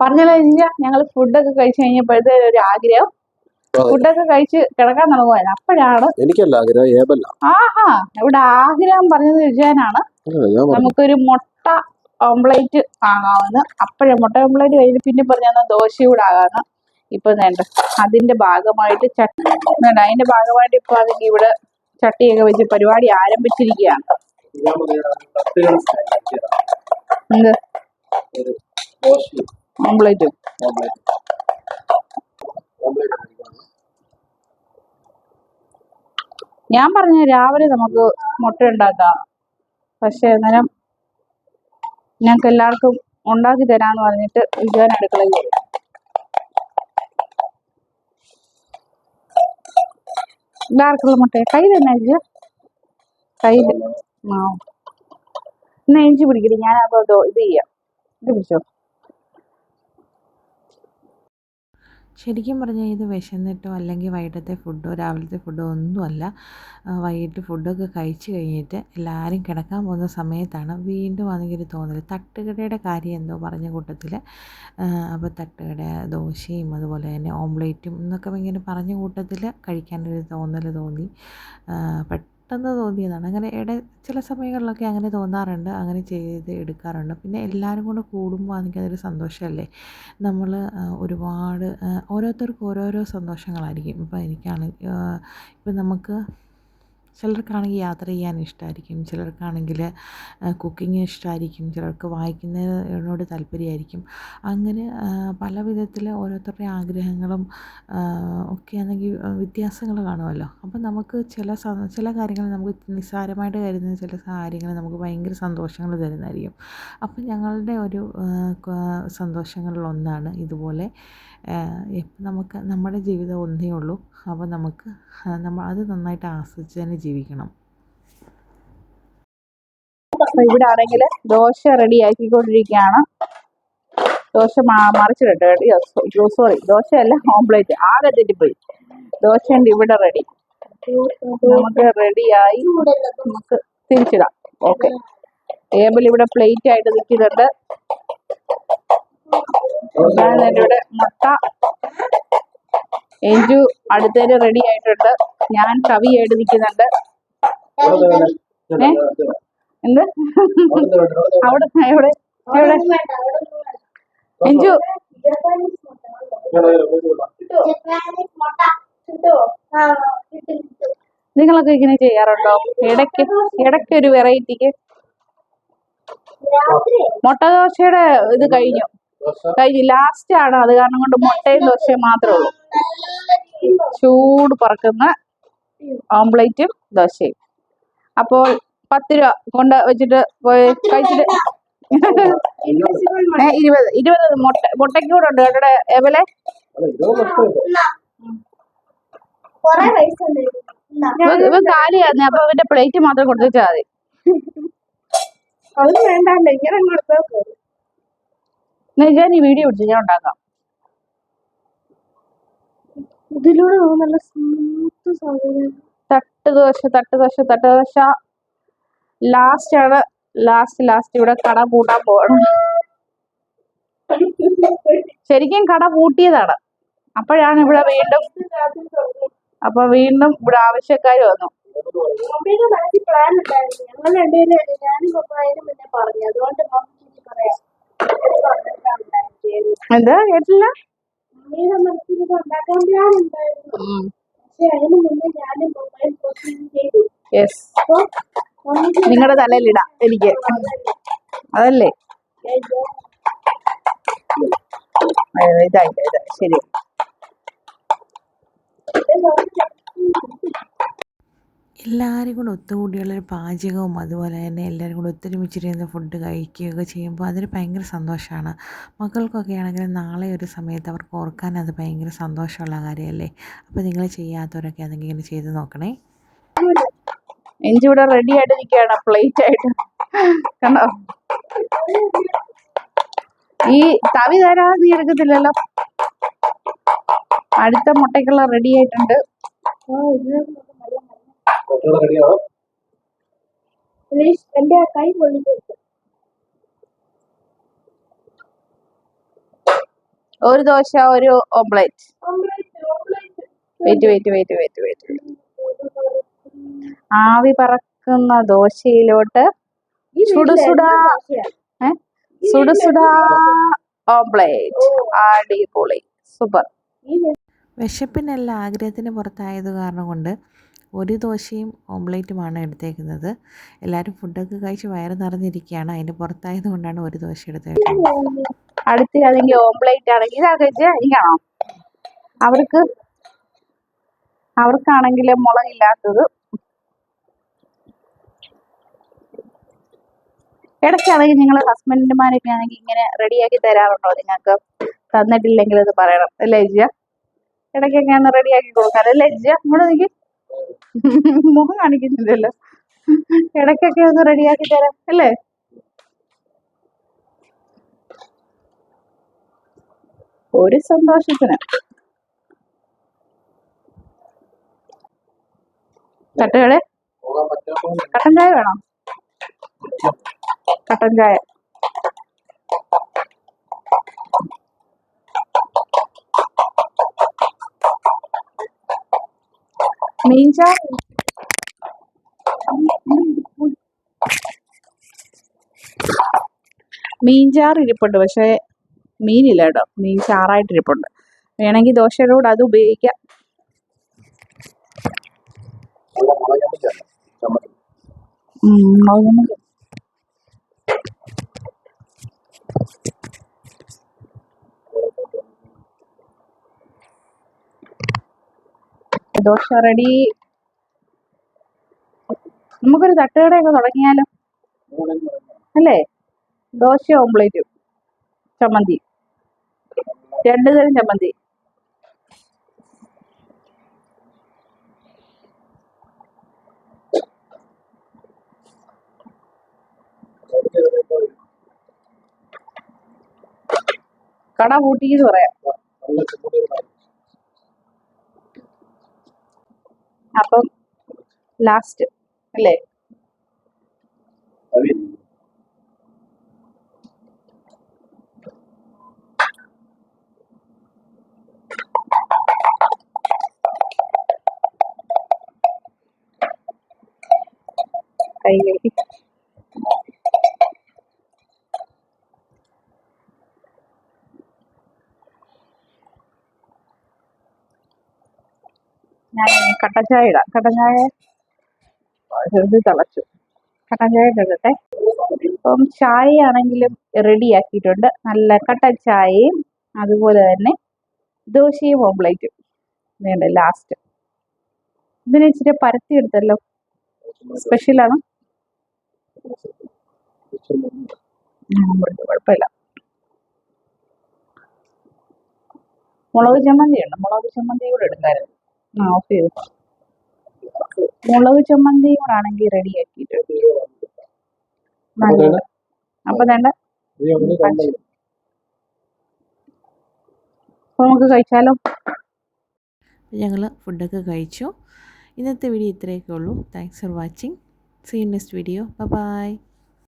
പറഞ്ഞല്ലോ ഞങ്ങൾ ഫുഡൊക്കെ കഴിച്ചു കഴിഞ്ഞപ്പോഴത്തെ ഒരു ആഗ്രഹം ഫുഡൊക്കെ കഴിച്ച് കിടക്കാൻ തുടങ്ങുമായിരുന്നു. അപ്പോഴാണ് എനിക്കല്ല ആഗ്രഹം, ആഹാ ഇവിടെ ആഗ്രഹം പറഞ്ഞത് വിജയനാണ്. നമുക്കൊരു മുട്ട ഓംപ്ലേറ്റ് വാങ്ങാമെന്ന്. അപ്പോഴേ മുട്ട ഓംപ്ലേറ്റ് കഴിഞ്ഞ് പിന്നെ പറഞ്ഞാൽ ദോശ കൂടെ ആകാന്ന്. ഇപ്പൊ വേണ്ട അതിന്റെ ഭാഗമായിട്ട് അതിന്റെ ഭാഗമായിട്ട് ഇപ്പൊ അതിന്റെ ഇവിടെ ചട്ടിയൊക്കെ വെച്ച് പരിപാടി ആരംഭിച്ചിരിക്കുകയാണ്. എന്ത് ഓംപ്ലേറ്റ്? ഞാൻ പറഞ്ഞു രാവിലെ നമുക്ക് മുട്ട ഉണ്ടാക്കാം, പക്ഷെ അന്നേരം ഞങ്ങൾക്ക് എല്ലാവർക്കും ഉണ്ടാക്കി തരാന്ന് പറഞ്ഞിട്ട് വിജയൻ അടുക്കളയിൽ വരും. എല്ലാവർക്കുള്ള മുട്ട കയ്യിൽ തന്നെ അയച്ചു, കയ്യിൽ എന്നാ എഞ്ചി പിടിക്കട്ടെ. ഞാൻ അപ്പോൾ ഇത് ചെയ്യാം, ഇത് പിടിച്ചോ. ശരിക്കും പറഞ്ഞാൽ ഇത് വിശന്നിട്ടോ അല്ലെങ്കിൽ വൈകിട്ടത്തെ ഫുഡോ രാവിലത്തെ ഫുഡോ ഒന്നുമല്ല. വൈകിട്ട് ഫുഡൊക്കെ കഴിച്ച് കഴിഞ്ഞിട്ട് എല്ലാവരും കിടക്കാൻ പോകുന്ന സമയത്താണ് വീണ്ടും ഒരു തോന്നൽ. തട്ടുകടയുടെ കാര്യം എന്തോ പറഞ്ഞ കൂട്ടത്തിൽ അപ്പോൾ തട്ടുകട ദോശയും അതുപോലെ തന്നെ ഓംപ്ലേറ്റും എന്നൊക്കെ ഇങ്ങനെ പറഞ്ഞ കൂട്ടത്തിൽ കഴിക്കാനൊരു തോന്നൽ തോന്നി. പെട്ടെന്ന് തോന്നിയതാണ്. അങ്ങനെ ചില സമയങ്ങളിലൊക്കെ അങ്ങനെ തോന്നാറുണ്ട്, അങ്ങനെ ചെയ്ത് എടുക്കാറുണ്ട്. പിന്നെ എല്ലാവരും കൂടെ കൂടുമ്പോൾ എനിക്കതൊരു സന്തോഷമല്ലേ. നമ്മൾ ഒരുപാട് ഓരോരുത്തർക്കും ഓരോരോ സന്തോഷങ്ങളായിരിക്കും. ഇപ്പം നമുക്ക് ചിലർക്കാണെങ്കിൽ യാത്ര ചെയ്യാൻ ഇഷ്ടമായിരിക്കും, ചിലർക്കാണെങ്കിൽ കുക്കിങ് ഇഷ്ടമായിരിക്കും, ചിലർക്ക് വായിക്കുന്നതിനോട് താല്പര്യമായിരിക്കും. അങ്ങനെ പല വിധത്തിൽ ഓരോരുത്തരുടെ ആഗ്രഹങ്ങളും ഒക്കെയാണെങ്കിൽ വ്യത്യാസങ്ങൾ കാണുമല്ലോ. അപ്പം നമുക്ക് ചില കാര്യങ്ങൾ നമുക്ക് നിസ്സാരമായിട്ട് കരുതുന്ന ചില കാര്യങ്ങൾ നമുക്ക് ഭയങ്കര സന്തോഷങ്ങൾ തരുന്നതായിരിക്കും. അപ്പം ഞങ്ങളുടെ ഒരു സന്തോഷങ്ങളിലൊന്നാണ് ഇതുപോലെ നമുക്ക് നമ്മുടെ ജീവിതം ഒന്നേ ഉള്ളൂ. അപ്പോൾ നമുക്ക് അത് നന്നായിട്ട് ആസ്വദിച്ച് തന്നെ ജീവിക്കണം. ഇവിടെ ആണെങ്കിൽ ദോശ റെഡി ആക്കിക്കൊണ്ടിരിക്കുകയാണ്. ദോശ മറിച്ചിട്ട് സോറി, ദോശയല്ല ഓംപ്ലേറ്റ്, ആകെ തെറ്റിപ്പോയി. ദോശയുണ്ട് ഇവിടെ റെഡി, നമുക്ക് റെഡിയായി, നമുക്ക് തിരിച്ചിടാം. ഓക്കെ, ടേബിൾ ഇവിടെ പ്ലേറ്റ് ആയിട്ട് നിൽക്കുന്നുണ്ട്. ഇവിടെ മുട്ട എഞ്ചു അടുത്തേന് റെഡി ആയിട്ടുണ്ട്. ഞാൻ കവിയായിട്ട് നിൽക്കുന്നുണ്ട്. എന്ത് അവിടെ എവിടെ എവിടെ എഞ്ചു? നിങ്ങളൊക്കെ ഇങ്ങനെ ചെയ്യാറുണ്ടോ? ഇടയ്ക്കൊരു വെറൈറ്റിക്ക്. മുട്ട ദോശയുടെ ഇത് കഴിഞ്ഞു ലാസ്റ്റ് ആണ്. അത് കാരണം കൊണ്ട് മുട്ടയും ദോശയും മാത്രമേ ഉള്ളൂ. ചൂട് പറക്കുന്ന ഓംപ്ലേറ്റും ദോശയും. അപ്പോൾ 10 രൂപ കൊണ്ട് വെച്ചിട്ട് പോയി കഴിച്ചിട്ട് 20 മുട്ടയ്ക്ക് കൂടെ ഉണ്ട് കേട്ടോ എവലെ. ഇവ കാലിയായിരുന്നു, അപ്പൊ ഇവന്റെ പ്ലേറ്റ് മാത്രം കൊടുത്തുവെച്ചാൽ മതി. വേണ്ടല്ലോ, ഇങ്ങനെ ഞാൻ ഈ വീഡിയോ പിടിച്ചു ഞാൻ ഉണ്ടാക്കാം. ഇതിലൂടെ നല്ല സ്മൂത്ത് സാധനം. തട്ടുദോശ ലാസ്റ്റ് ആണ്. ലാസ്റ്റ് ഇവിടെ കട പൂട്ടാൻ പോവാണ്. ശരിക്കും കട പൂട്ടിയതാണ്. അപ്പോഴാണ് ഇവിടെ വീണ്ടും ഇവിടെ ആവശ്യക്കാർ വന്നു. പ്ലാൻ ഉണ്ടായിരുന്നു, ഞങ്ങൾ രണ്ടുപേരും ഞാനും പപ്പായനും പിന്നെ പറഞ്ഞു. അതുകൊണ്ട് പറയാം. എന്താ കേട്ടില്ല? നിങ്ങളുടെ തലയിലിടാം എനിക്ക്, അതല്ലേ? ഇതായി ശരി. എല്ലാവരും കൂടെ ഒത്തുകൂടിയുള്ളൊരു പാചകവും അതുപോലെ തന്നെ എല്ലാവരും കൂടെ ഒത്തൊരുമിച്ചിരുന്ന് ഫുഡ് കഴിക്കുകയൊക്കെ ചെയ്യുമ്പോൾ അതൊരു ഭയങ്കര സന്തോഷമാണ്. മക്കൾക്കൊക്കെ ആണെങ്കിൽ നാളെ ഒരു സമയത്ത് അവർക്ക് ഓർക്കാൻ അത് ഭയങ്കര സന്തോഷമുള്ള കാര്യമല്ലേ. അപ്പോൾ നിങ്ങൾ ചെയ്യാത്തവരൊക്കെ അതെങ്കിൽ ഇങ്ങനെ ചെയ്ത് നോക്കണേ. എഞ്ചി ഇവിടെ റെഡി ആയിട്ട് നിൽക്കുകയാണ് പ്ലേറ്റ് ആയിട്ട്, കണ്ടോ? ഈ തവി തരാതെ നീ എടുക്കത്തില്ലല്ലോ. അടുത്ത മുട്ടയ്ക്കുള്ള റെഡി ആയിട്ടുണ്ട്. എന്റെ കൈ പൊള്ളിട്ട് ഒരു ദോശ ഒരു ഓംപ്ലേറ്റ്. വെയിറ്റ്. ആവി പറക്കുന്ന ദോശയിലോട്ട് സുടുസുടാ ഓംപ്ലേറ്റ്. അടിപൊളി, സൂപ്പർ. വിശപ്പിനല്ല ആഗ്രഹത്തിന് പുറത്തായത് കാരണം കൊണ്ട് ഒരു ദോശയും ഓംലേറ്റുമാണ് എടുത്തേക്കുന്നത്. എല്ലാവരും ഫുഡൊക്കെ കഴിച്ച് വയറ് നിറഞ്ഞിരിക്കുകയാണ്. അതിൻ്റെ പുറത്തായത് കൊണ്ടാണ് ഒരു ദോശ എടുത്തേക്കുന്നത്. അടുത്ത് അല്ലെങ്കിൽ ഓംപ്ലേറ്റ് ആണെങ്കിൽ ഇതാ എനിക്കാണോ? അവർക്കാണെങ്കിൽ മുളകില്ലാത്തത്. ഇടയ്ക്കാണെങ്കിൽ നിങ്ങൾ ഹസ്ബൻഡുമാരൊക്കെ ആണെങ്കിൽ ഇങ്ങനെ റെഡിയാക്കി തരാറുണ്ടോ? നിങ്ങൾക്ക് തന്നിട്ടില്ലെങ്കിൽ അത് പറയണം അല്ലേ ജിയ? ഇടയ്ക്കൊക്കെ ഒന്ന് റെഡിയാക്കി കൊടുക്കാം അല്ലേ ജിയ? ഇങ്ങോട്ട് നിൽക്കി, മുഖം കാണിക്കുന്നില്ലല്ലോ. ഇടയ്ക്കൊക്കെ ഒന്ന് റെഡിയാക്കി തരാം അല്ലേ? ഒരു സന്തോഷത്തിന്. തട്ടുകട കട്ടൻ ചായ വേണോ? കട്ടൻ ചായ. മീൻചാറ് ഇരിപ്പുണ്ട്, പക്ഷെ മീനില്ല കേട്ടോ. മീൻ ചാറായിട്ട് ഇരിപ്പുണ്ട്. വേണമെങ്കിൽ ദോശയുടെ കൂടെ അത് ഉപയോഗിക്കാം. ദോശ റെഡി. നമുക്കൊരു തട്ടുകടയൊക്കെ തുടങ്ങിയാലോ അല്ലേ? ദോശ ഓംപ്ലേറ്റും ചമ്മന്തി, 2 തരം ചമ്മന്തി. കട കൂട്ടിന്ന് പറയാം. അപ്പം ലാസ്റ്റ് അല്ലേ? കയ്യിലേക്ക് ഞാൻ കട്ടൻ ചായ ഇടാം. കട്ടൻ ചായ തിളച്ചു. കട്ടൻ ചായ ഇടട്ടെ. ഇപ്പം ചായയാണെങ്കിലും റെഡിയാക്കിയിട്ടുണ്ട്. നല്ല കട്ടൻ ചായയും അതുപോലെ തന്നെ ദോശയും ഓംപ്ലേറ്റും വേണ്ട. ലാസ്റ്റ് ഇതിന് ഇച്ചിരി പരത്തി എടുത്തല്ലോ. സ്പെഷ്യലാണ്. കുഴപ്പമില്ല. മുളക് ചമ്മന്തി ഉണ്ട്. മുളക് ചമ്മന്തി കൂടെ എടുക്കായിരുന്നു. ഓഫ് ചെയ്തു. മുളക് ചമ്മന്തി കൂടെ ആണെങ്കിൽ റെഡിയാക്കിയിട്ടുണ്ട്. അപ്പൊ വേണ്ട നമുക്ക് കഴിച്ചാലോ? ഞങ്ങൾ ഫുഡൊക്കെ കഴിച്ചു. ഇന്നത്തെ വീഡിയോ ഇത്രയൊക്കെ ഉള്ളൂ. Thanks for watching. See you next video. By.